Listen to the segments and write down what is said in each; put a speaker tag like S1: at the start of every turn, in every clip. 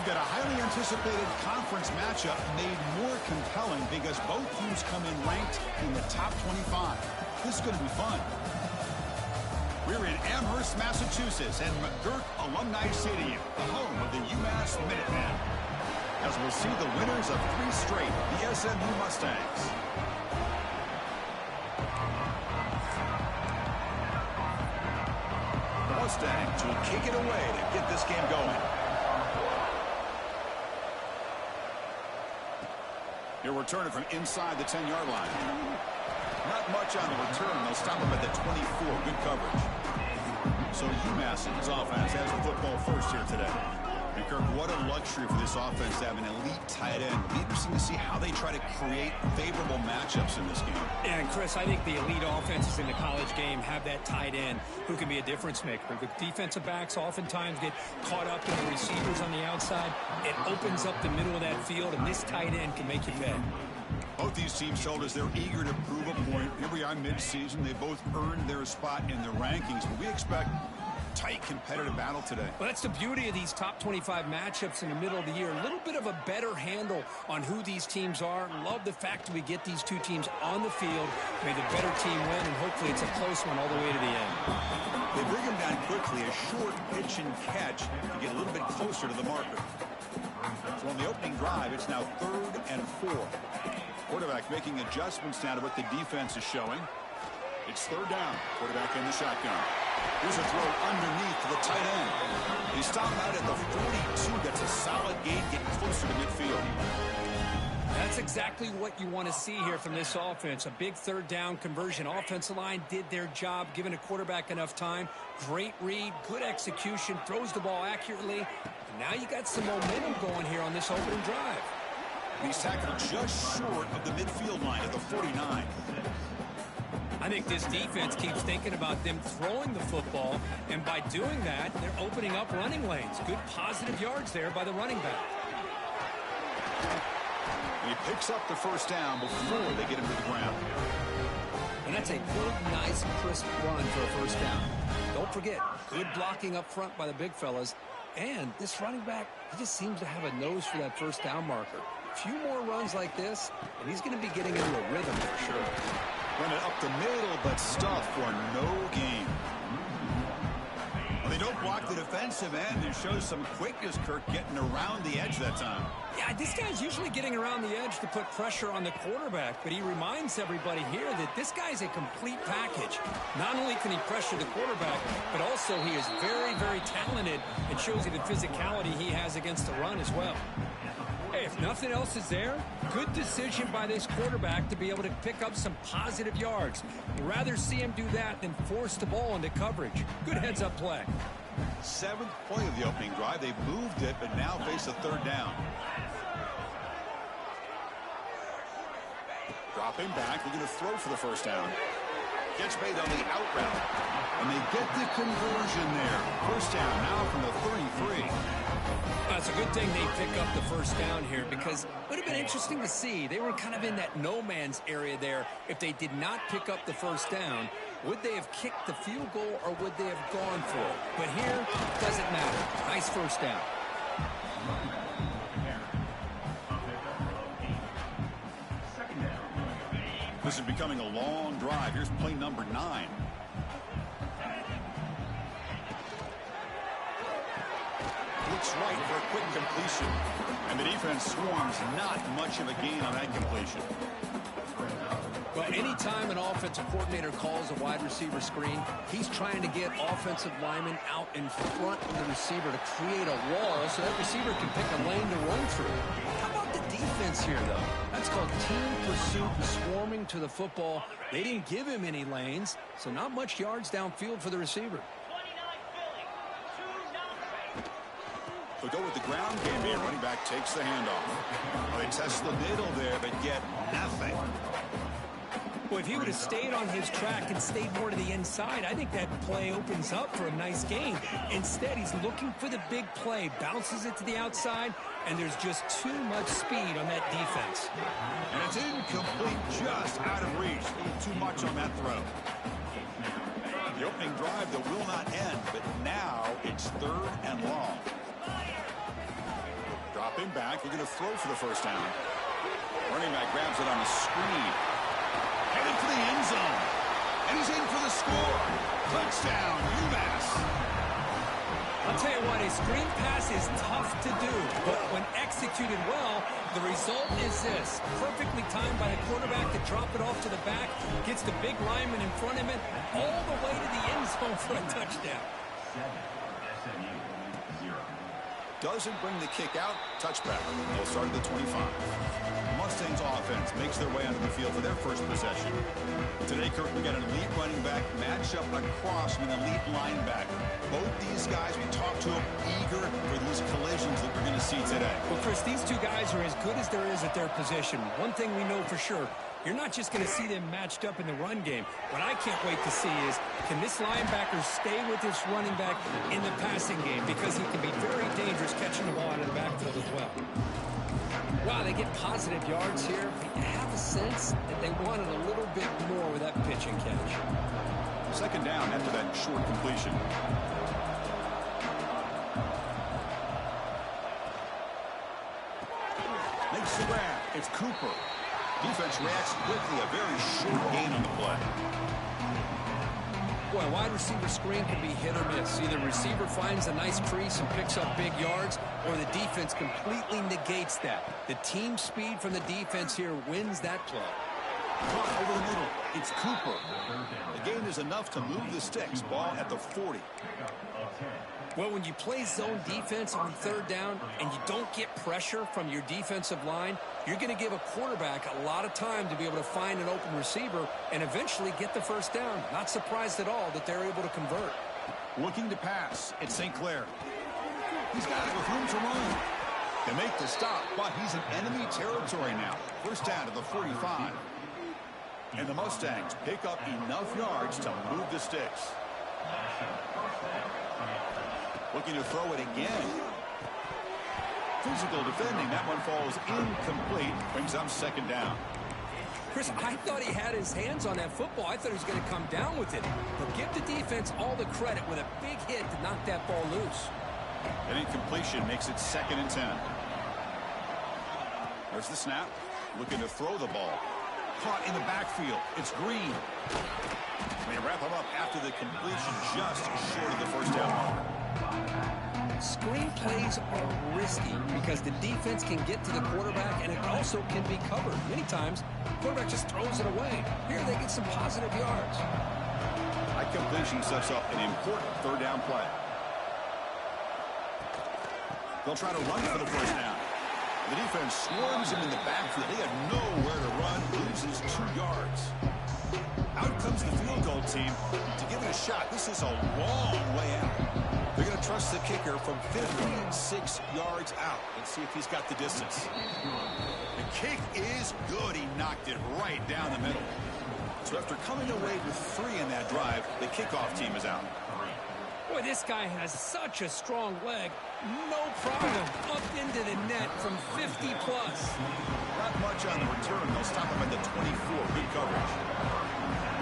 S1: got a highly anticipated conference matchup made more compelling because both teams come in ranked in the top 25. This is going to be fun. We're in Amherst, Massachusetts, and McGirt Alumni Stadium, the home of the UMass Minutemen, as we'll see the winners of 3 straight, the SMU Mustangs. The Mustangs will kick it away to get this game going. He'll return it from inside the 10-yard line. Not much on the return. They'll stop him at the 24. Good coverage. So UMass's offense has the football first here today. And Kirk, what a luxury for this offense to have an elite tight end. It'll be interesting to see how they try to create favorable matchups in this game.
S2: Yeah, and Chris, I think the elite offenses in the college game have that tight end who can be a difference maker. The defensive backs oftentimes get caught up in the receivers on the outside. It opens up the middle of that field, and this tight end can make you pay.
S1: Both these teams told us they're eager to prove a point. Here we are mid-season. They both earned their spot in the rankings, but we expect tight competitive battle today.
S2: Well, that's the beauty of these top 25 matchups in the middle of the year. A little bit of a better handle on who these teams are. Love the fact that we get these two teams on the field. May the better team win, and hopefully it's a close one all the way to the end.
S1: They bring him down quickly, a short pitch and catch to get a little bit closer to the marker. So on the opening drive, it's now 3rd and 4. Quarterback making adjustments now to what the defense is showing. It's 3rd down. Quarterback in the shotgun. Here's a throw underneath to the tight end. He stopped out at the 42. That's a solid gain, getting closer to midfield.
S2: That's exactly what you want to see here from this offense. A big 3rd down conversion. Offensive line did their job, giving a quarterback enough time. Great read, good execution, throws the ball accurately. And now you got some momentum going here on this opening drive.
S1: He's tackled just short of the midfield line at the 49.
S2: I think this defense keeps thinking about them throwing the football, and by doing that, they're opening up running lanes. Good positive yards there by the running back.
S1: He picks up the 1st down before they get him to the ground.
S2: And that's a good, nice, crisp run for a 1st down. Don't forget, good blocking up front by the big fellas. And this running back, he just seems to have a nose for that 1st down marker. A few more runs like this, and he's going to be getting into a rhythm for sure.
S1: Run it up the middle, but stuffed for no gain. Well, they don't block the defensive end. It shows some quickness, Kirk, getting around the edge that time.
S2: Yeah, this guy's usually getting around the edge to put pressure on the quarterback, but he reminds everybody here that this guy's a complete package. Not only can he pressure the quarterback, but also he is very, very talented and shows you the physicality he has against the run as well. Hey, if nothing else is there, good decision by this quarterback to be able to pick up some positive yards. You'd rather see him do that than force the ball into coverage. Good heads-up play.
S1: 7th play of the opening drive. They've moved it, but now face a 3rd down. Dropping back, looking to throw for the 1st down. Gets made on the out route. And they get the conversion there. 1st down now from the 33.
S2: It's a good thing they pick up the 1st down here, because it would have been interesting to see. They were kind of in that no man's area there. If they did not pick up the 1st down, would they have kicked the field goal or would they have gone for it? But here, it doesn't matter. Nice 1st down.
S1: This is becoming a long drive. Here's play number 9. Looks right for a quick completion. And the defense swarms, not much of a gain on that completion.
S2: Well, anytime an offensive coordinator calls a wide receiver screen, he's trying to get offensive linemen out in front of the receiver to create a wall so that receiver can pick a lane to run through. How about the defense here, though? That's called team pursuit and swarming to the football. They didn't give him any lanes, so not much yards downfield for the receiver.
S1: They'll go with the ground game here. Running back takes the handoff. Well, they test the middle there, but get nothing.
S2: Well, if he would have stayed on his track and stayed more to the inside, I think that play opens up for a nice gain. Instead, he's looking for the big play, bounces it to the outside, and there's just too much speed on that defense.
S1: And it's incomplete, just out of reach. A little too much on that throw. The opening drive that will not end, but now it's 3rd and long. Dropping back, looking to throw for the first down. Running back grabs it on a screen. Headed for the end zone. And he's in for the score. Touchdown, UMass.
S2: I'll tell you what, a screen pass is tough to do, but when executed well, the result is this. Perfectly timed by the quarterback to drop it off to the back, gets the big lineman in front of him, all the way to the end zone for a touchdown.
S3: SMU 0.
S1: Doesn't bring the kick out. Touchback. They'll start at the 25. Mustangs offense makes their way onto the field for their first possession. Today, Kirk, we got an elite running back matched up across from an elite linebacker. Both these guys, we talked to them, eager for these collisions that we're going to see today.
S2: Well, Chris, these two guys are as good as there is at their position. One thing we know for sure, you're not just going to see them matched up in the run game. What I can't wait to see is, can this linebacker stay with this running back in the passing game? Because he can be very dangerous catching the ball out of the backfield as well. Wow, they get positive yards here. I have a sense that they wanted a little bit more with that pitch and catch.
S1: Second down after that short completion. Makes the grab. It's Cooper. Defense reacts quickly. A very short gain on the play.
S2: Boy, a wide receiver screen can be hit or miss. Either receiver finds a nice crease and picks up big yards, or the defense completely negates that. The team speed from the defense here wins that play.
S1: Caught over the middle. It's Cooper. The gain is enough to move the sticks. Ball at the 40.
S2: Well, when you play zone defense on third down and you don't get pressure from your defensive line, you're going to give a quarterback a lot of time to be able to find an open receiver and eventually get the first down. Not surprised at all that they're able to convert.
S1: Looking to pass. It's St. Clair. He's got it with room to run. They make the stop, but he's in enemy territory now. First down to the 45. And the Mustangs pick up enough yards to move the sticks. Looking to throw it again. Physical defending. That one falls incomplete. Brings up second down.
S2: Chris, I thought he had his hands on that football. I thought he was going to come down with it. But give the defense all the credit with a big hit to knock that ball loose.
S1: An incompletion makes it 2nd and 10. There's the snap. Looking to throw the ball. Caught in the backfield. It's Green. They wrap him up after the completion, just short of the first down marker.
S2: Screen plays are risky because the defense can get to the quarterback and it also can be covered. Many times, the quarterback just throws it away. Here they get some positive yards.
S1: That completion sets up an important third down play. They'll try to run for the first down. The defense swarms him in the backfield. They have nowhere to run, loses 2 yards. Out comes the field goal team to give it a shot. This is a long way out. They're going to trust the kicker from 56 yards out. Let's see if he's got the distance. The kick is good. He knocked it right down the middle. So after coming away with 3 in that drive, the kickoff team is out.
S2: Boy, this guy has such a strong leg. No problem. Up into the net from 50 plus.
S1: Not much on the return. They'll stop him at the 24. Good coverage.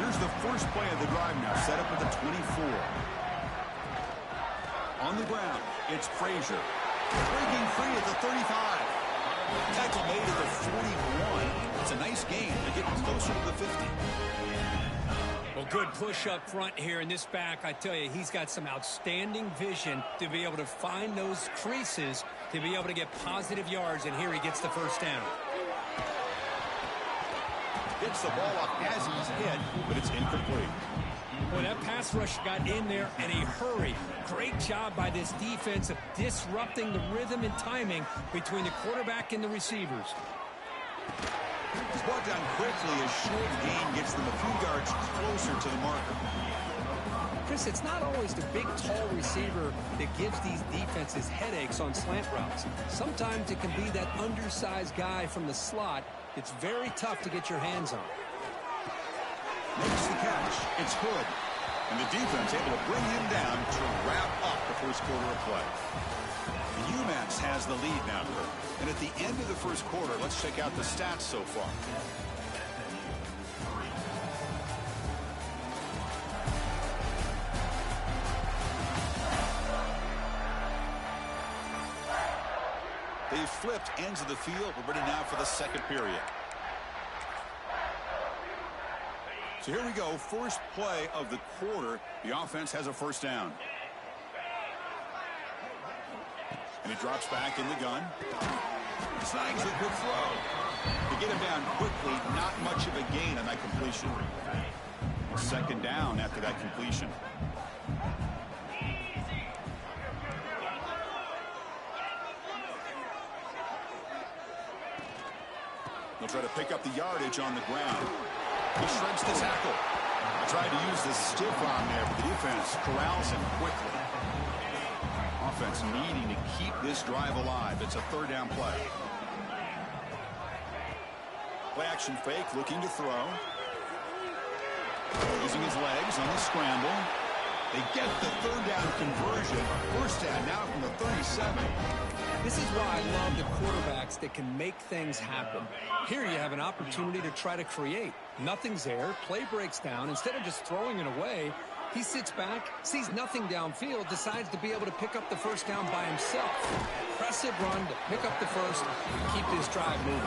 S1: Here's the first play of the drive now. Set up at the 24. On the ground, it's Frazier. Breaking free at the 35. Tackle made at the 41. It's a nice gain to get closer to the 50.
S2: Well, good push up front here in this back. I tell you, he's got some outstanding vision to be able to find those creases, to be able to get positive yards, and here he gets the first down.
S1: Gets the ball up as he's hit, but it's incomplete.
S2: Boy, that pass rush got in there in a hurry. Great job by this defense of disrupting the rhythm and timing between the quarterback and the receivers.
S1: He's brought down quickly. A short gain gets them a few yards closer to the marker.
S2: Chris, it's not always the big, tall receiver that gives these defenses headaches on slant routes. Sometimes it can be that undersized guy from the slot. It's very tough to get your hands on.
S1: Makes the catch. It's Hood. And the defense able to bring him down to wrap up the first quarter of play. UMass has the lead now, Kirk. And at the end of the first quarter, let's check out the stats so far. They've flipped ends of the field. We're ready now for the second period. So here we go. First play of the quarter. The offense has a first down. And he drops back in the gun. Snags a good throw. To get him down quickly, not much of a gain on that completion. Second down after that completion. They'll try to pick up the yardage on the ground. He shreds the tackle. Tried to use the stiff arm there, but the defense corrals him quickly. Offense needing to keep this drive alive. It's a third down play. Play action fake, looking to throw. Using his legs on the scramble. They get the third down conversion. First down now from the 37.
S2: This is why I love the quarterbacks that can make things happen. Here you have an opportunity to try to create. Nothing's there. Play breaks down. Instead of just throwing it away, he sits back, sees nothing downfield, decides to be able to pick up the first down by himself. Impressive run to pick up the first and keep this drive moving.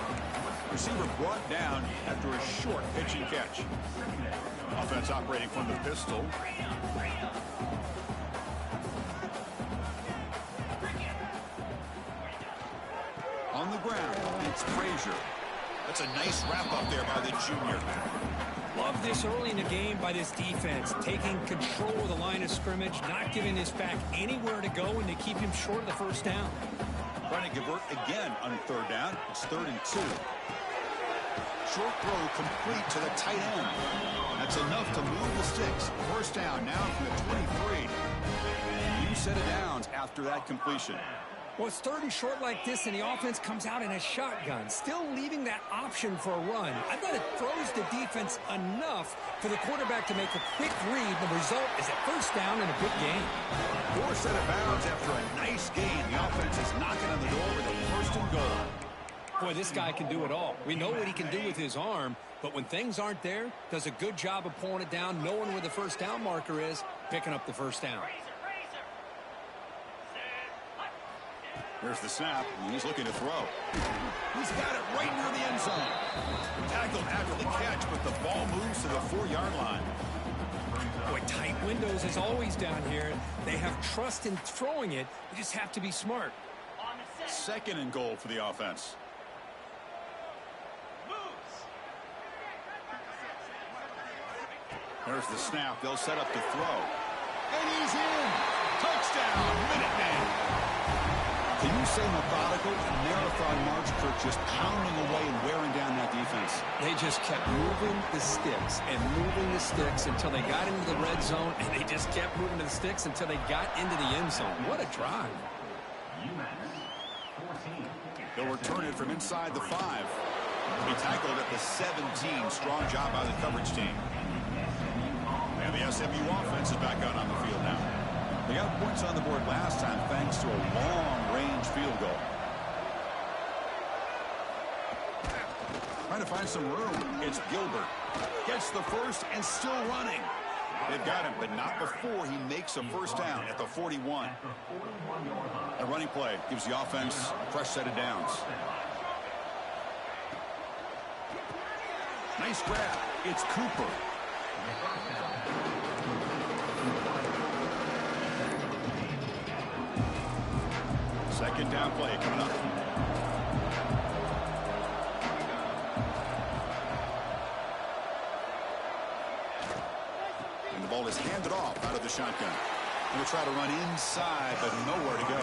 S1: Receiver brought down after a short pitch and catch. Offense operating from the pistol. On the ground, it's Frazier. That's a nice wrap up there by the junior.
S2: Love this early in the game by this defense, taking control of the line of scrimmage, not giving this back anywhere to go, and to keep him short of the first down.
S1: Trying to convert again on third down. It's 3rd and 2. Short throw complete to the tight end. That's enough to move the sticks. First down now from the 23. New set of downs after that completion.
S2: Well, it's 3rd and short like this, and the offense comes out in a shotgun, still leaving that option for a run. I thought it throws the defense enough for the quarterback to make a quick read. The result is a first down and a good gain.
S1: 4 set of bounds after a nice gain. The offense is knocking on the door with a first and goal.
S2: Boy, this guy can do it all. We know what he can do with his arm, but when things aren't there, does a good job of pulling it down, knowing where the first down marker is, picking up the first down.
S1: There's the snap, and he's looking to throw. He's got it right near the end zone. Tackled after the catch, but the ball moves to the 4-yard line.
S2: Boy, tight windows as always down here. They have trust in throwing it. They just have to be smart.
S1: 2nd and goal for the offense. There's the snap. They'll set up to throw. And he's in. Touchdown, Minuteman. Can you say methodical? A marathon march, Kirk, just pounding away and wearing down that defense.
S2: They just kept moving the sticks and moving the sticks until they got into the red zone, and they just kept moving the sticks until they got into the end zone. What a drive.
S1: They'll return it from inside the 5. He tackled at the 17. Strong job by the coverage team. And the SMU offense is back out on the field now. They got points on the board last time thanks to a long-range field goal. Trying to find some room. It's Gilbert. Gets the first and still running. They've got him, but not before he makes a first down at the 41. A running play gives the offense a fresh set of downs. Nice grab. It's Cooper. Second down play coming up. And the ball is handed off out of the shotgun. We'll try to run inside, but nowhere to go.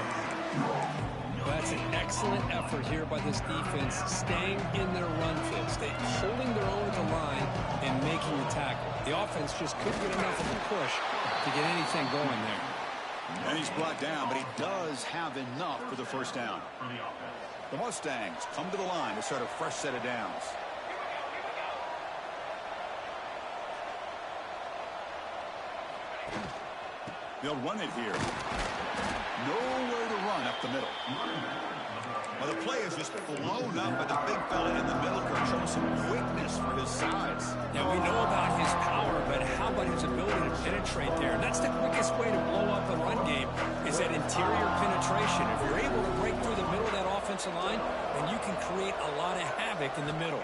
S2: That's an excellent effort here by this defense, staying in their run fix. They're holding their own at the line and making the tackle. The offense just couldn't get enough of a push to get anything going there.
S1: And he's brought down, but he does have enough for the first down. The Mustangs come to the line to start a fresh set of downs. They'll run it here. Nowhere to run up the middle. Well, the play is just blown up by the big fella in the middle. Showing some quickness for his size.
S2: Now, we know about his power, but but how about his ability to penetrate there? And that's the quickest way to blow up a run game, is that interior penetration. If you're able to break through the middle of that offensive line, then you can create a lot of havoc in the middle.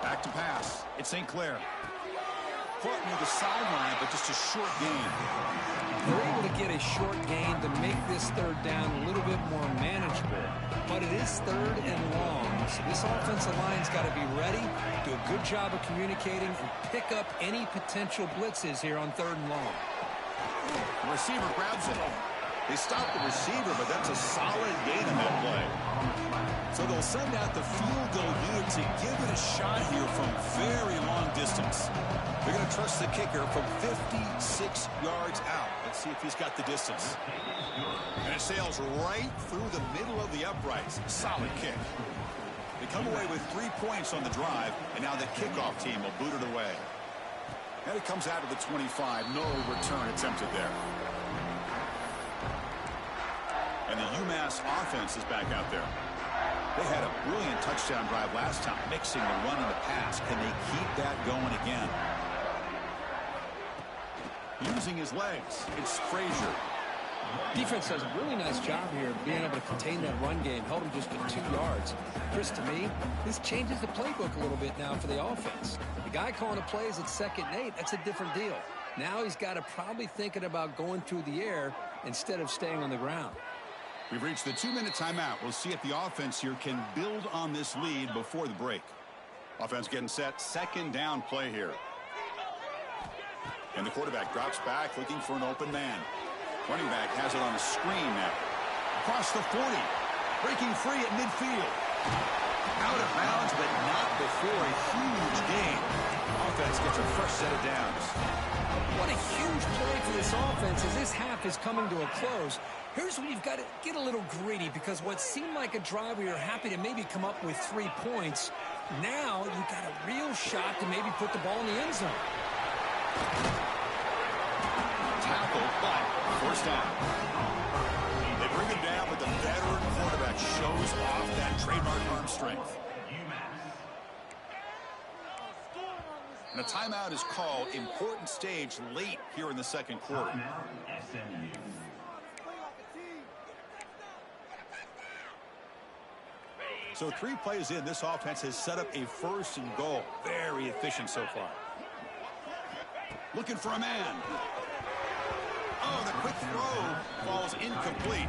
S1: Back to pass. It's St. Clair. Caught near the sideline, but just a short gain.
S2: They're able to get a short gain to make this third down a little bit more manageable. But it is third and long. So this offensive line's got to be ready, do a good job of communicating, and pick up any potential blitzes here on third and long.
S1: The receiver grabs it. They stop the receiver, but that's a solid gain in that play. So they'll send out the field goal unit to give it a shot here from very long distance. They're going to trust the kicker from 56 yards out. Let's see if he's got the distance. And it sails right through the middle of the uprights. Solid kick. They come away with 3 points on the drive, and now the kickoff team will boot it away. And it comes out of the 25. No return attempted there. And the UMass offense is back out there. They had a brilliant touchdown drive last time, mixing the run and the pass. Can they keep that going again? Using his legs, it's Frazier.
S2: Defense does a really nice job here of being able to contain that run game. Held him just to 2 yards. Chris, to me, this changes the playbook a little bit now for the offense. The guy calling the plays at 2nd and 8, that's a different deal. Now he's got to probably thinking about going through the air instead of staying on the ground.
S1: We've reached the 2-minute timeout. We'll see if the offense here can build on this lead before the break. Offense getting set. 2nd down play here. And the quarterback drops back looking for an open man. Running back has it on a screen now. Across the 40. Breaking free at midfield. Out of bounds, but not before a huge gain. Offense gets a fresh set of downs.
S2: What a huge play for this offense as this half is coming to a close. Here's where you've got to get a little greedy, because what seemed like a drive where you're happy to maybe come up with 3 points, now you've got a real shot to maybe put the ball in the end zone.
S1: Tackle, but first down. They bring him down, but the veteran quarterback shows off that trademark arm strength. And a timeout is called. Important stage late here in the second quarter.
S3: SMU.
S1: So 3 plays in, this offense has set up a 1st and goal. Very efficient so far. Looking for a man. Oh, the quick throw falls incomplete.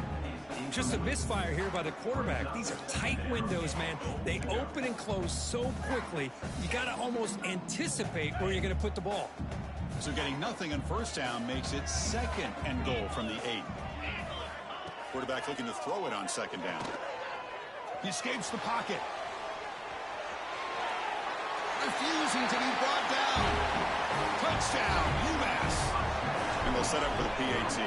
S2: Just a misfire here by the quarterback. These are tight windows, man. They open and close so quickly, you got to almost anticipate where you're going to put the ball.
S1: So getting nothing on 1st down makes it 2nd and goal from the 8. Quarterback looking to throw it on 2nd down. He escapes the pocket. Refusing to be brought down. Touchdown, UMass. And they'll set up for the PAT.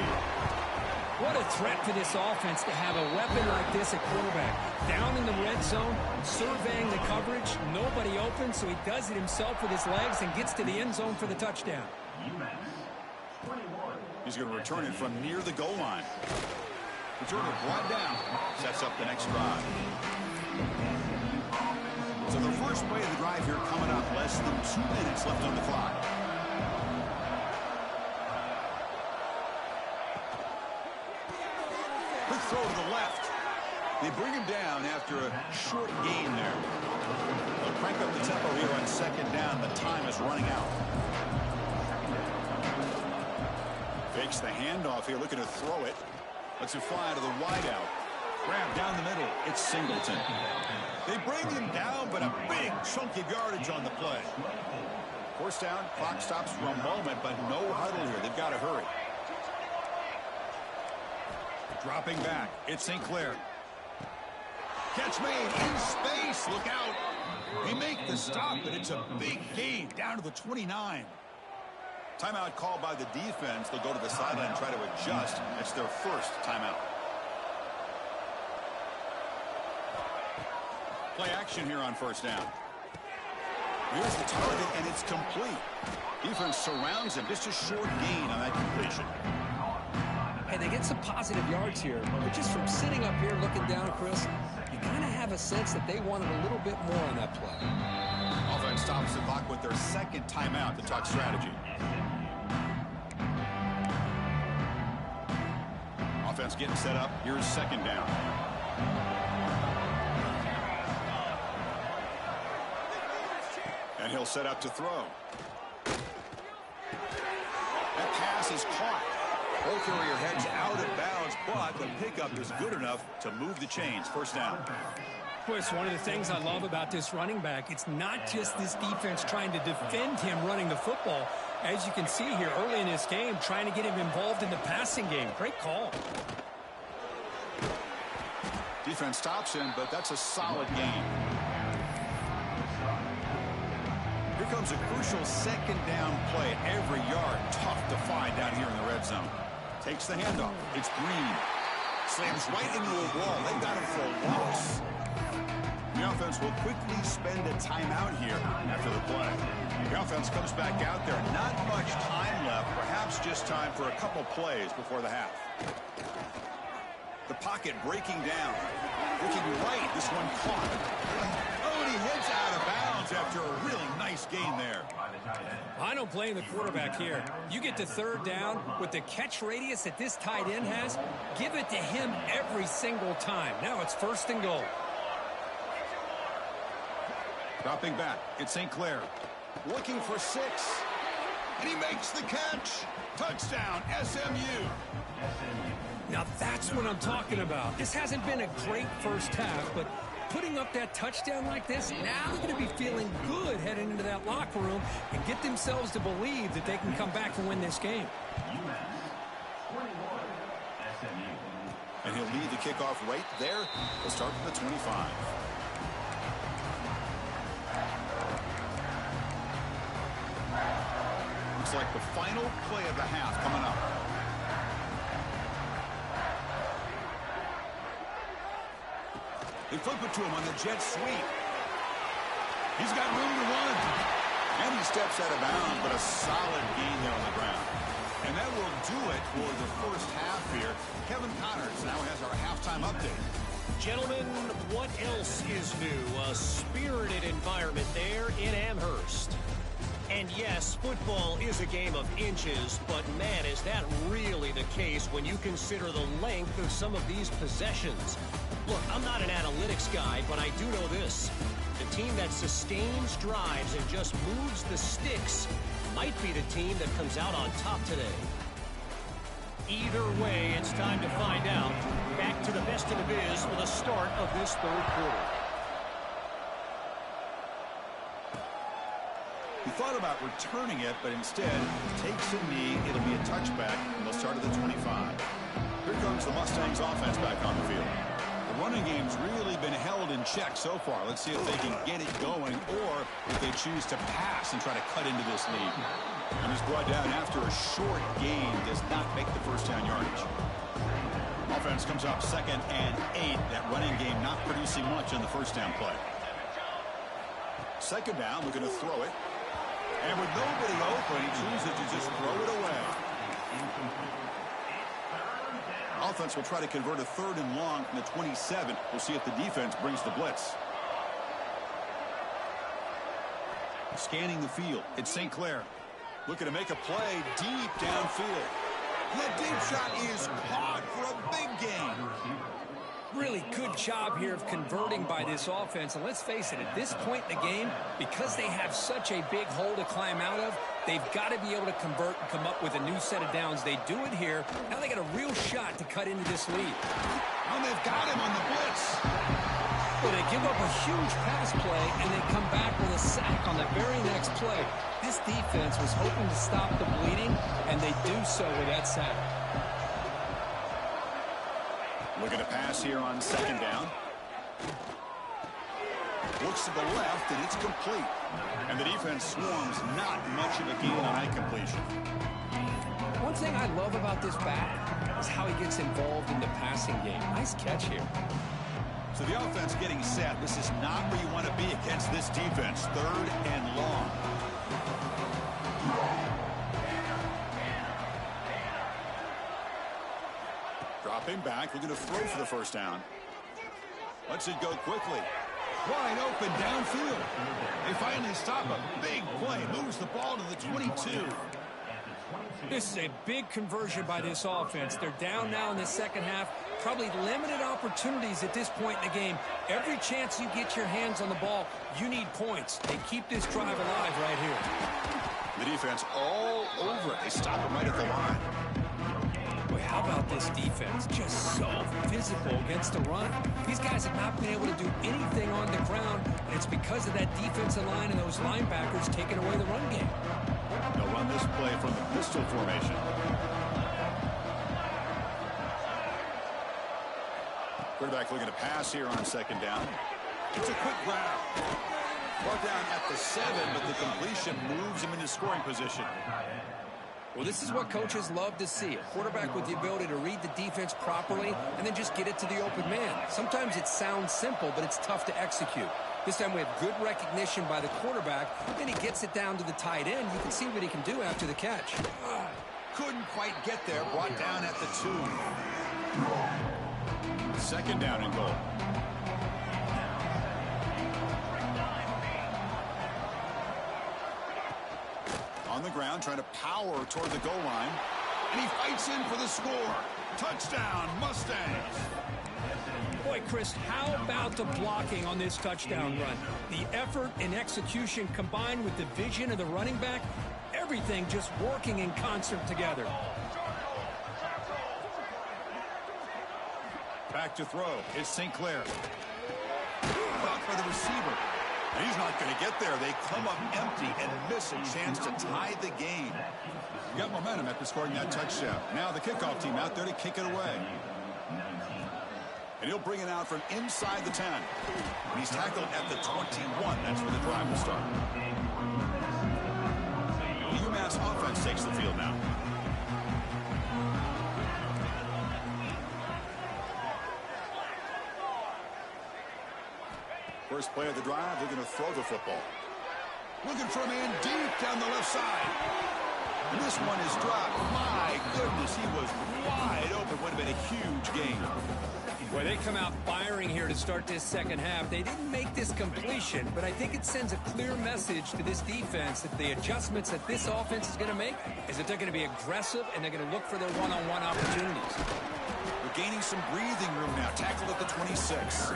S2: What a threat for this offense to have a weapon like this at quarterback. Down in the red zone, surveying the coverage, nobody open, so he does it himself with his legs and gets to the end zone for the touchdown.
S1: He's going to return it from near the goal line. Returner brought down, sets up the next drive. So the first play of the drive here coming up, less than 2 minutes left on the clock. Quick throw to the left. They bring him down after a short gain there. They'll crank up the tempo here on 2nd down. The time is running out. Fakes the handoff here, looking to throw it. Lets it fly to the wideout. Grab down the middle. It's Singleton. They bring him down, but a big chunk of yardage on the play. 1st down, clock stops for a moment, but no huddle here. They've got to hurry. Dropping back, it's St. Clair. Catch made in space. Look out. They make the stop, but it's a big gain down to the 29. Timeout called by the defense. They'll go to the sideline and try to adjust. It's their 1st timeout. Play action here on 1st down. Here's the target, and it's complete. Defense surrounds him. Just a short gain on that completion.
S2: Hey, they get some positive yards here, but just from sitting up here looking down, Chris, you kind of have a sense that they wanted a little bit more on that play.
S1: and stops the clock with their second timeout to talk strategy. Offense getting set up. Here's second down. And he'll set up to throw. That pass is caught. Ball carrier heads out of bounds, but the pickup is good enough to move the chains. First down.
S2: Boy, it's one of the things I love about this running back. It's not just this defense trying to defend him running the football. As you can see here early in this game, trying to get him involved in the passing game. Great call.
S1: Defense stops him, but that's a solid gain. Here comes a crucial second down play. Every yard tough to find down here in the red zone. Takes the handoff. It's Green. Slams right into a wall. They got him for a loss. The offense will quickly spend a timeout here after the play. The offense comes back out there. Not much time left. Perhaps just time for a couple plays before the half. The pocket breaking down. Looking right. This one caught. Oh, and he heads out of bounds after a really nice gain there.
S2: I don't blame the quarterback here. You get to third down with the catch radius that this tight end has. Give it to him every single time. Now it's first and goal.
S1: Dropping back. It's St. Clair. Looking for 6. And he makes the catch. Touchdown, SMU.
S2: Now that's what I'm talking about. This hasn't been a great first half, but putting up that touchdown like this, now they're going to be feeling good heading into that locker room and get themselves to believe that they can come back and win this game.
S1: And he'll lead the kickoff right there. We'll start from the 25. Looks like the final play of the half coming up. They flip it to him on the jet sweep. He's got room to run. And he steps out of bounds, but a solid gain there on the ground. And that will do it for the first half here. Kevin Connors now has our halftime update.
S4: Gentlemen, what else is new? A spirited environment there in Amherst. And yes, football is a game of inches, but man, is that really the case when you consider the length of some of these possessions. Look, I'm not an analytics guy, but I do know this. The team that sustains drives and just moves the sticks might be the team that comes out on top today. Either way, it's time to find out. Back to the best in the biz for the start of this third quarter.
S1: He thought about returning it, but instead takes a knee. It'll be a touchback, and they'll start at the 25. Here comes the Mustangs offense back on the field. The running game's really been held in check so far. Let's see if they can get it going, or if they choose to pass and try to cut into this lead. And he's brought down after a short gain. Does not make the first down yardage. Offense comes up 2nd and 8. That running game not producing much on the first down play. 2nd down, looking to throw it. And with nobody open, he chooses to just throw it away. Offense will try to convert a 3rd and long from the 27. We'll see if the defense brings the blitz. Scanning the field. It's St. Clair. Looking to make a play deep downfield. That deep shot is caught for a big gain.
S2: Really good job here of converting by this offense. And let's face it, at this point in the game, because they have such a big hole to climb out of, they've got to be able to convert and come up with a new set of downs. They do it here. Now they got a real shot to cut into this lead.
S1: And they've got him on the blitz.
S2: Well, they give up a huge pass play, and they come back with a sack on the very next play. This defense was hoping to stop the bleeding, and they do so with that sack.
S1: Looking to pass here on 2nd down. Looks to the left, and it's complete. And the defense swarms. Not much of a gain on that completion.
S2: One thing I love about this back is how he gets involved in the passing game. Nice catch here.
S1: So the offense getting set. This is not where you want to be against this defense. 3rd and long. Dropping back, looking to throw for the first down. Lets it go quickly. Wide open downfield. They find finally stop a big play. Moves the ball to the 22.
S2: This is a big conversion by this offense. They're down now in the second half. Probably limited opportunities at this point in the game. Every chance you get your hands on the ball, you need points. They keep this drive alive right here.
S1: The defense all over it. They stop him right at the line.
S2: Boy, how about this defense? Just so physical against the run. These guys have not been able to do anything on the ground, and it's because of that defensive line and those linebackers taking away the run game.
S1: They'll run this play from the pistol formation. Quarterback looking to pass here on second down. It's a quick grab. Brought down at the 7, but the completion moves him into scoring position.
S2: Well, this is what coaches love to see. A quarterback with the ability to read the defense properly and then just get it to the open man. Sometimes it sounds simple, but it's tough to execute. This time we have good recognition by the quarterback. Then he gets it down to the tight end. You can see what he can do after the catch.
S1: Couldn't quite get there. Brought down at the 2. Second down and goal. On the ground, trying to power toward the goal line. And he fights in for the score. Touchdown, Mustangs.
S2: Boy, Chris, how about the blocking on this touchdown run? The effort and execution combined with the vision of the running back, everything just working in concert together.
S1: Back to throw. It's St. Clair. Caught by the receiver. And he's not going to get there. They come up empty and miss a chance to tie the game. You got momentum after scoring that touchdown. Now the kickoff team out there to kick it away. And he'll bring it out from inside the 10. And he's tackled at the 21. That's where the drive will start. The UMass offense takes the field now. First play of the drive, they're going to throw the football. Looking for a man deep down the left side. And this one is dropped. My goodness, he was wide open. Would have been a huge gain.
S2: Boy, they come out firing here to start this second half. They didn't make this completion, but I think it sends a clear message to this defense that the adjustments that this offense is going to make is that they're going to be aggressive and they're going to look for their one-on-one opportunities.
S1: We're gaining some breathing room now. Tackled at the 26.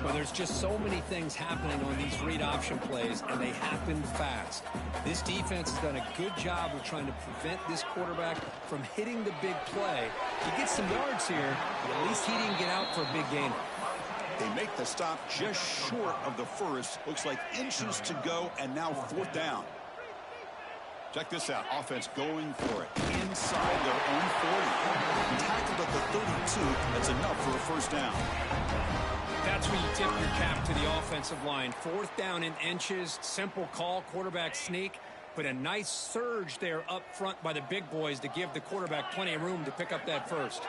S2: Well, there's just so many things happening on these read option plays, and they happen fast. This defense has done a good job of trying to prevent this quarterback from hitting the big play. He gets some yards here, but at least he didn't get out for a big gainer.
S1: They make the stop just short of the first. Looks like inches to go, and now fourth down. Check this out. Offense going for it inside their own 40. Tackled at the 32. That's enough for a first down.
S2: That's where you tip your cap to the offensive line. Fourth down in inches. Simple call. Quarterback sneak. But a nice surge there up front by the big boys to give the quarterback plenty of room to pick up that first.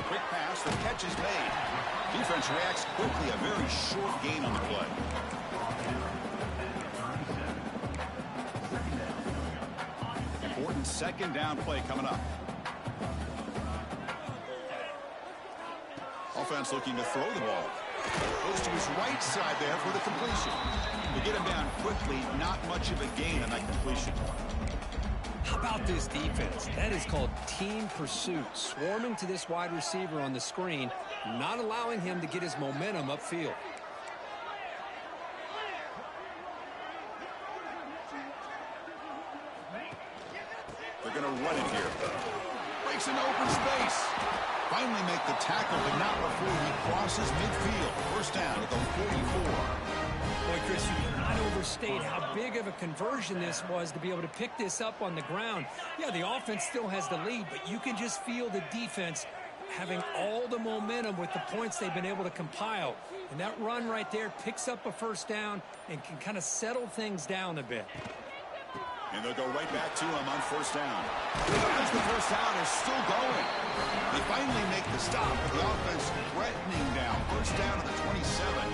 S1: Quick pass. The catch is made. Defense reacts quickly. A very short gain on the play. Important second down play coming up. Offense looking to throw the ball. Goes to his right side there for the completion. To get him down quickly, not much of a gain on that completion.
S2: How about this defense? That is called team pursuit. Swarming to this wide receiver on the screen, not allowing him to get his momentum upfield.
S1: They're going to run it here. Breaks into open space. Finally make the tackle, but not before he crosses midfield. First down at the 44.
S2: Boy, Chris, you cannot overstate how big of a conversion this was to be able to pick this up on the ground. Yeah, the offense still has the lead, but you can just feel the defense having all the momentum with the points they've been able to compile. And that run right there picks up a first down and can kind of settle things down a bit.
S1: And they'll go right back to him on first down. As the first down is still going. They finally make the stop, but the offense threatening down. First down to the 27.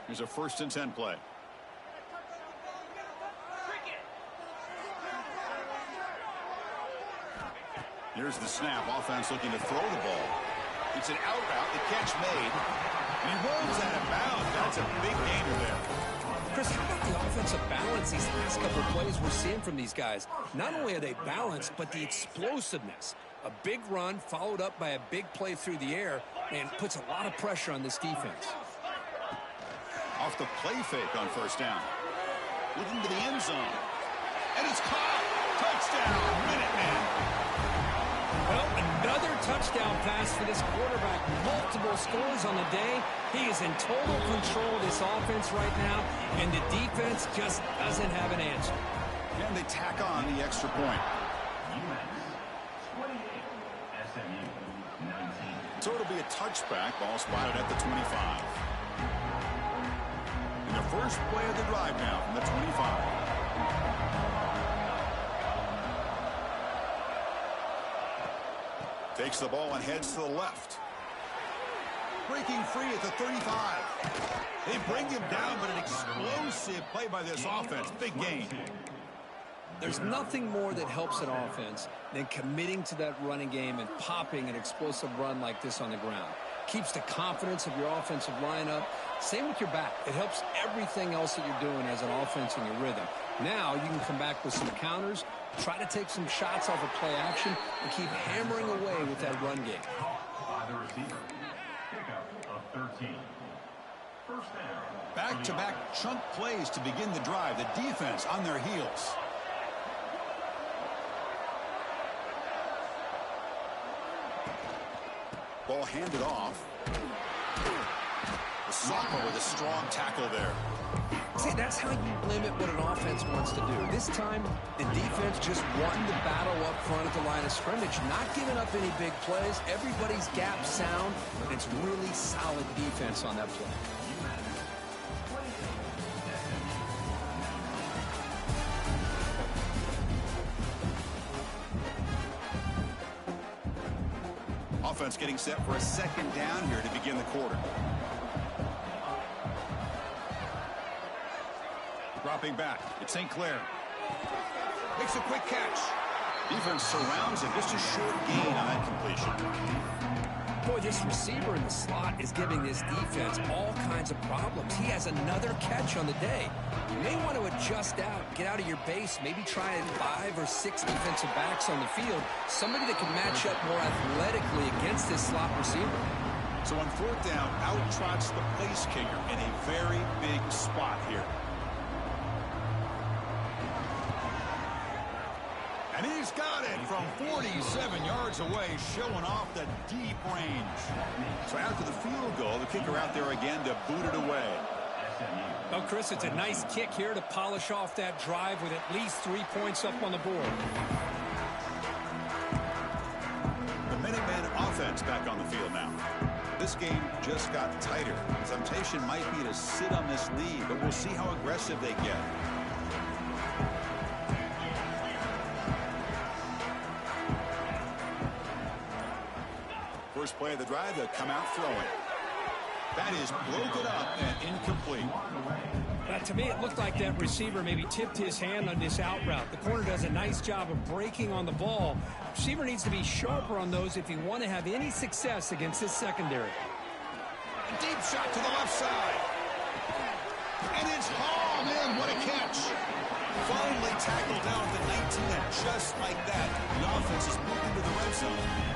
S1: Here's a 1st and 10 play. Here's the snap. Offense looking to throw the ball. It's an out route. The catch made. And he rolls out of bounds. That's a big gainer there.
S2: Chris, how about the offensive balance these last couple of plays we're seeing from these guys? Not only are they balanced, but the explosiveness. A big run followed up by a big play through the air and puts a lot of pressure on this defense.
S1: Off the play fake on first down. Looking to the end zone. And it's caught. Touchdown, Minuteman.
S2: Well, another touchdown pass for this quarterback. Multiple scores on the day. He is in total control of this offense right now, and the defense just doesn't have an answer.
S1: And they tack on the extra point.
S3: US 28, SMU 19.
S1: So it'll be a touchback. Ball spotted at the 25. And the first play of the drive now from the 25. Takes the ball and heads to the left. Breaking free at the 35. They bring him down, but an explosive play by this offense. Big gain.
S2: There's nothing more that helps an offense than committing to that running game and popping an explosive run like this on the ground. Keeps the confidence of your offensive lineup. Same with your back. It helps everything else that you're doing as an offense in your rhythm. Now you can come back with some counters, try to take some shots off of play action, and keep hammering away with that run game.
S3: By the receiver. Pickup of 13. First down.
S1: Back-to-back chunk plays to begin the drive. The defense on their heels. Ball handed off. The sophomore with a strong tackle there.
S2: See, that's how you limit what an offense wants to do. This time, the defense just won the battle up front at the line of scrimmage, not giving up any big plays. Everybody's gap sound, and it's really solid defense on that play.
S1: Offense getting set for a second down here to begin the quarter. Dropping back. It's St. Clair. Makes a quick catch. Defense surrounds him. Just a short gain on that completion.
S2: Boy, this receiver in the slot is giving this defense all kinds of problems. He has another catch on the day. You may want to adjust out, get out of your base, maybe try 5 or 6 defensive backs on the field, somebody that can match up more athletically against this slot receiver.
S1: So on fourth down, out trots the place kicker in a very big spot here. And he's got it from 47 yards away, showing off the deep range. So after the field goal, the kicker out there again to boot it away.
S2: Well, Chris, it's a nice kick here to polish off that drive with at least 3 points up on the board.
S1: The Minutemen offense back on the field now. This game just got tighter. The temptation might be to sit on this lead, but we'll see how aggressive they get. First play of the drive, they'll come out throwing. That is broken up and incomplete.
S2: To me, it looked like that receiver maybe tipped his hand on this out route. The corner does a nice job of breaking on the ball. Receiver needs to be sharper on those if you want to have any success against this secondary.
S1: A deep shot to the left side. And it's hauled in. What a catch. Finally tackled down at the 19, and just like that, the offense is moved into the red zone.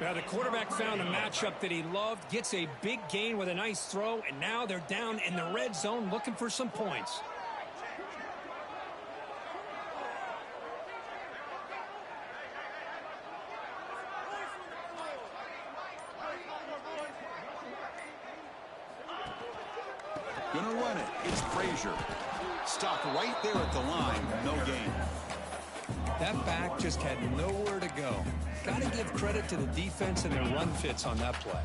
S2: Now, the quarterback found a matchup that he loved, gets a big gain with a nice throw, and now they're down in the red zone looking for some points.
S1: Gonna run it. It's Frazier. Stopped right there at the line. No gain.
S2: That back just had nowhere to go. Got to give credit to the defense and their run fits on that play.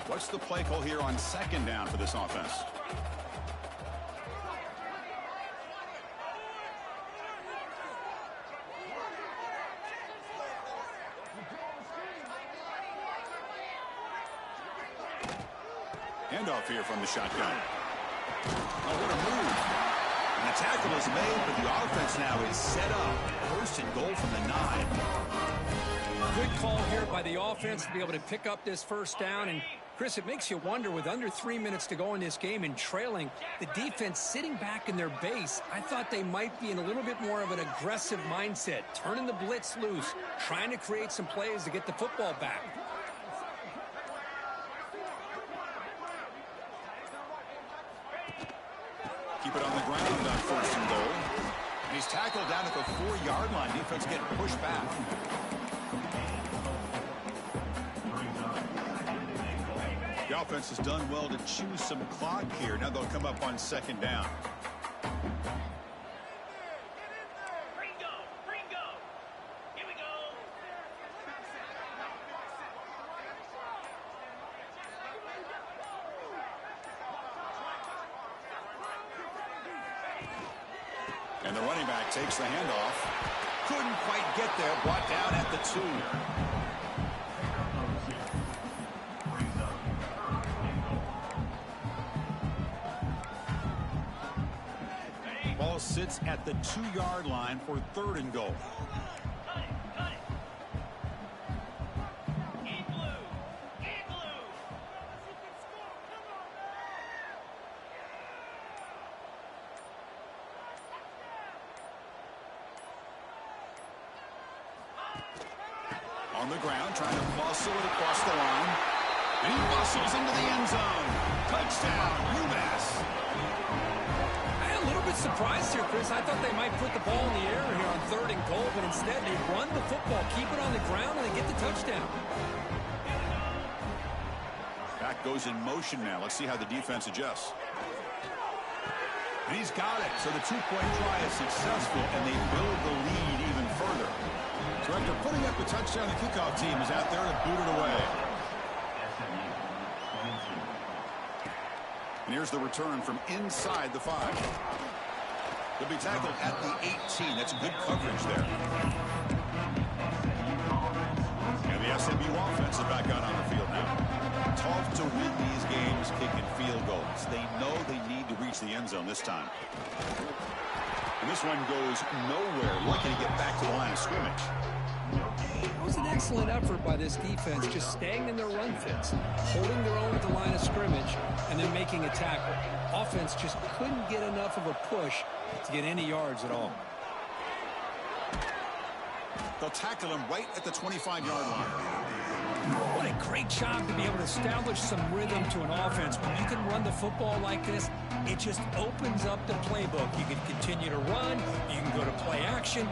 S1: What's the play call here on second down for this offense? Handoff here from the shotgun. Oh, what a move. And the tackle is made, but the offense now is set up. First and goal from the 9.
S2: good call here by the offense to be able to pick up this first down. And, Chris, it makes you wonder, with under 3 minutes to go in this game and trailing, the defense sitting back in their base, I thought they might be in a little bit more of an aggressive mindset, turning the blitz loose, trying to create some plays to get the football back.
S1: Keep it on the ground on 1st and goal. And he's tackled down at the 4-yard line. Defense getting pushed back. The offense has done well to choose some clock here. Now they'll come up on 2nd down.
S4: Here we go.
S1: And the running back takes the handoff. Couldn't quite get there. Brought down at the 2. Ball sits at the 2-yard line for 3rd and goal. On the ground, trying to muscle it across the line. And he muscles into the end zone. Touchdown, UMass.
S2: I'm a little bit surprised here, Chris. I thought they might put the ball in the air here on 3rd and goal, but instead they run the football, keep it on the ground, and they get the touchdown.
S1: Back goes in motion now. Let's see how the defense adjusts. And he's got it. So the 2-point try is successful, and they build the lead even further. So after putting up the touchdown, the kickoff team is out there to boot it away. And here's the return from inside the 5. They'll be tackled at the 18. That's good coverage there. And the SMU offense is back out on the field now. Tough to win these games kicking field goals. They know they need to reach the end zone this time. And this one goes nowhere. Lucky to get back to the line of scrimmage.
S2: It was an excellent effort by this defense, just staying in their run fits, holding their own at the line of scrimmage, and then making a tackle. Offense just couldn't get enough of a push to get any yards at all.
S1: They'll tackle him right at the 25-yard line.
S2: What a great job to be able to establish some rhythm to an offense. When you can run the football like this, it just opens up the playbook. You can continue to run. You can go to play action.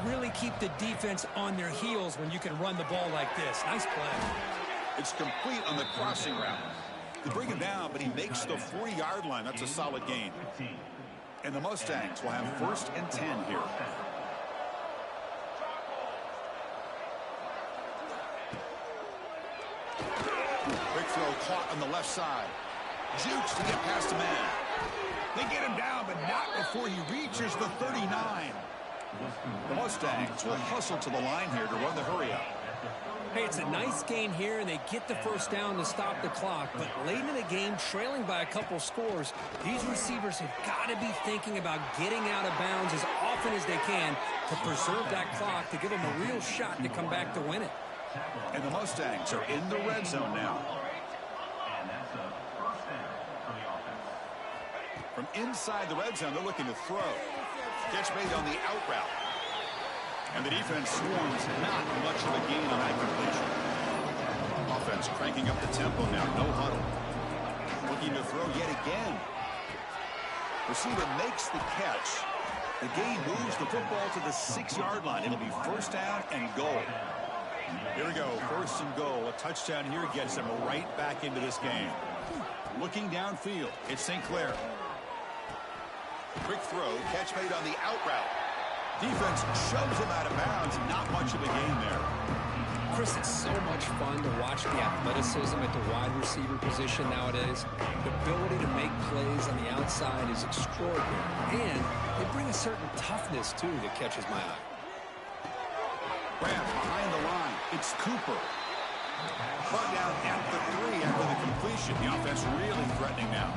S2: You really keep the defense on their heels when you can run the ball like this. Nice play.
S1: It's complete on the crossing route. They bring him down, but he makes the 40-yard line. That's a solid gain. And the Mustangs will have 1st and 10 here. Quick throw caught on the left side. Jukes to get past a man. They get him down, but not before he reaches the 39. The Mustangs will hustle to the line here to run the hurry up.
S2: Hey, it's a nice gain here, and they get the first down to stop the clock. But late in the game, trailing by a couple scores, these receivers have got to be thinking about getting out of bounds as often as they can to preserve that clock, to give them a real shot to come back to win it.
S1: And the Mustangs are in the red zone now.
S3: And that's a 1st down for the offense.
S1: From inside the red zone, they're looking to throw. Catch made on the out route. And the defense swarms not much of a gain on that completion. Offense cranking up the tempo now, no huddle. Looking to throw yet again. Receiver makes the catch. The gain moves the football to the 6-yard line. It'll be 1st down and goal. Here we go, 1st and goal. A touchdown here gets them right back into this game. Looking downfield, it's St. Clair. Quick throw, catch made on the out route. Defense shoves him out of bounds. Not much of a gain there.
S2: Chris, it's so much fun to watch the athleticism at the wide receiver position nowadays. The ability to make plays on the outside is extraordinary. And they bring a certain toughness, too, that catches my eye.
S1: Grant behind the line. It's Cooper. Brought down at the 3 after the completion. The offense really threatening now.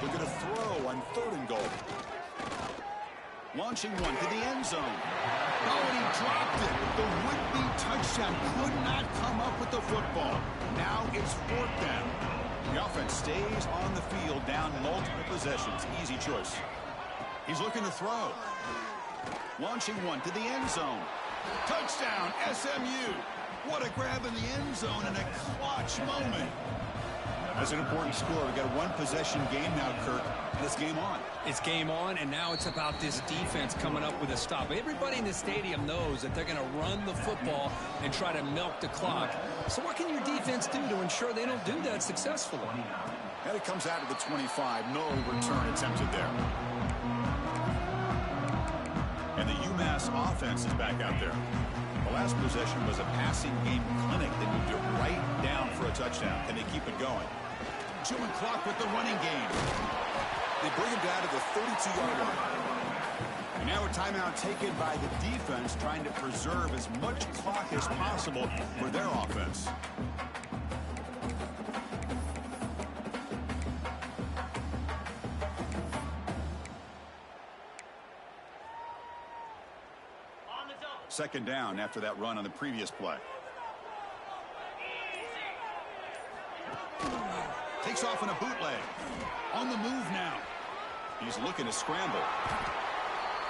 S1: Look at a throw on 3rd and goal. Launching one to the end zone. Oh, and he dropped it. The would-be touchdown could not come up with the football. Now it's 4th down. The offense stays on the field down multiple possessions. Easy choice. He's looking to throw. Launching one to the end zone. Touchdown, SMU. What a grab in the end zone and a clutch moment. That's an important score. We've got a one-possession game now, Kirk, and it's game on.
S2: It's game on, and now it's about this defense coming up with a stop. Everybody in the stadium knows that they're going to run the football and try to milk the clock. So what can your defense do to ensure they don't do that successfully?
S1: And it comes out of the 25. No return attempted there. And the UMass offense is back out there. The last possession was a passing game clinic. They moved it right down for a touchdown. Can they keep it going? Chewing clock with the running game. They bring him down to the 32-yard line. And now a timeout taken by the defense, trying to preserve as much clock as possible for their offense. Second down after that run on the previous play. Takes off in a bootleg. On the move now. He's looking to scramble.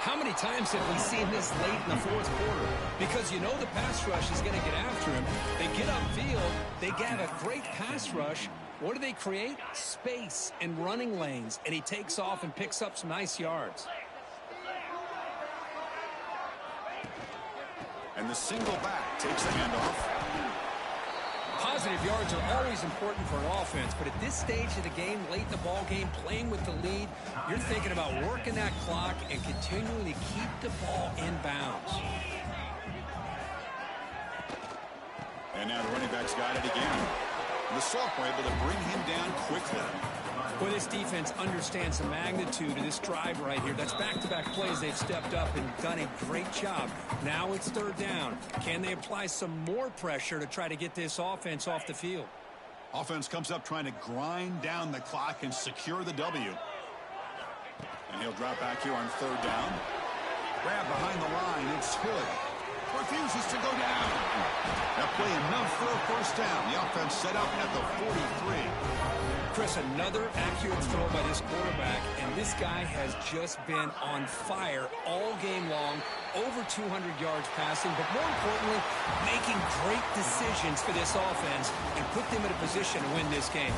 S2: How many times have we seen this late in the 4th quarter? Because you know the pass rush is going to get after him. They get upfield. They get a great pass rush. What do they create? Space and running lanes. And he takes off and picks up some nice yards.
S1: And the single back takes the handoff.
S2: Positive yards are always important for an offense, but at this stage of the game, late in the ball game, playing with the lead, you're thinking about working that clock and continuing to keep the ball in bounds.
S1: And now the running back's got it again. The sophomore able to bring him down quickly.
S2: Boy, this defense understands the magnitude of this drive right here. That's back-to-back plays. They've stepped up and done a great job. Now it's 3rd down. Can they apply some more pressure to try to get this offense off the field?
S1: Offense comes up trying to grind down the clock and secure the W. And he'll drop back here on 3rd down. Grab behind the line. It's Hood. Refuses to go down. That play enough for a 1st down. The offense set up at the 43.
S2: Chris, another accurate throw by this quarterback, and this guy has just been on fire all game long, over 200 yards passing, but more importantly, making great decisions for this offense and put them in a position to win this game.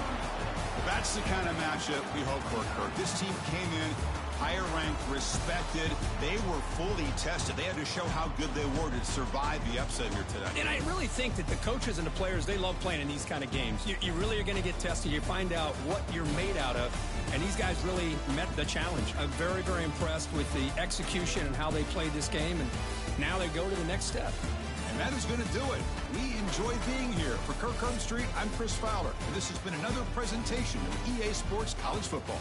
S1: That's the kind of matchup we hope for, Kirk. This team came in higher ranked, respected. They were fully tested. They had to show how good they were to survive the upset here today.
S2: And I really think that the coaches and the players, they love playing in these kind of games. You really are going to get tested. You find out what you're made out of. And these guys really met the challenge. I'm very, very impressed with the execution and how they played this game. And now they go to the next step.
S1: And that is going to do it. We enjoy being here. For Kirk Herbstreit, I'm Chris Fowler. And this has been another presentation of EA Sports College Football.